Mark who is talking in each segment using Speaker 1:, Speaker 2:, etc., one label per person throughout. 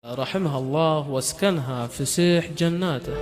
Speaker 1: رحمها الله واسكنها فسيح جناته.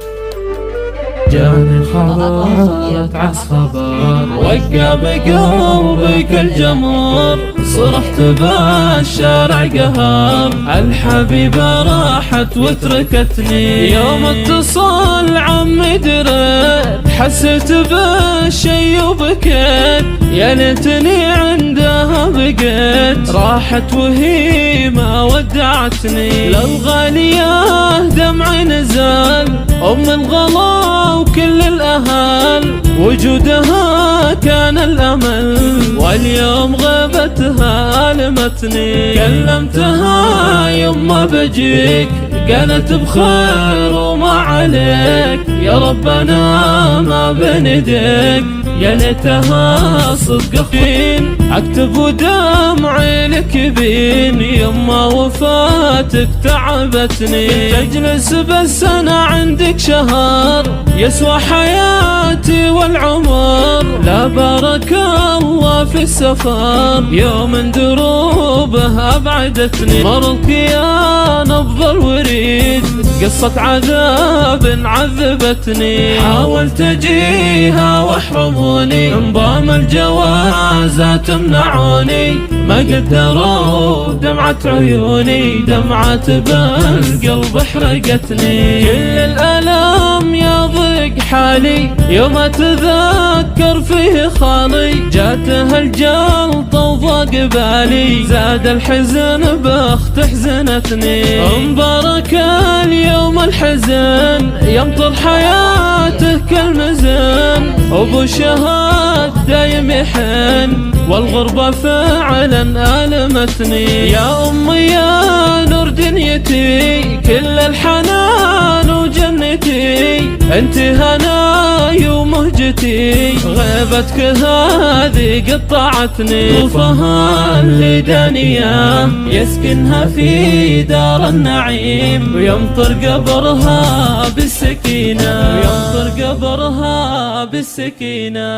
Speaker 2: جاني خبر عصفبر وقى بقلبك الجمر، صرخت بالشارع قهر، الحبيبة راحت وتركتني. يوم اتصل عمي دريت، حسيت بالشي وبكيت، يا ليتني عندها بقيت، راحت وهي ما ودعتني. للغالية دمعي نزل، أم الغلا وكل الأهل، وجودها كان الأمل، واليوم غيبتها ألمتني. كلمتها يما بجيك، قالت بخير وما عليك، يا ربنا ما بين يديك، يا ليتها صدق فين اكتب ودمعي لك يبين. يما وفاتك تعبتني، تجلس بس انا عندك شهر، يسوى حياتي والعمر. لا بارك الله في السفر، يوم دروبه ابعدتني. مرضك يا نبض الوريد، قصة عذاب عذبتني. حاولت اجيها واحرموني، انضام الجوازات منعوني، ما قدروا دمعة عيوني، دمعة بالقلب احرقتني. كل الالام يضيق حالي، يوم اتذكر فيه خالي، جاته الجلطة وضاق بالي، زاد الحزن بخت حزنتني. مبارك اليوم الحزن، يمطر حياته كالمزن، ابو شهاد دايم يحن، والغربة فعلا ألمتني. يا أمي يا نور دنيتي، كل الحنان وجنتي، انت هناي ومهجتي، غيبتك هذه قطعتني. طوفها اللي دانية يسكنها في دار النعيم، ويمطر قبرها بالسكينة، ويمطر قبرها بالسكينة.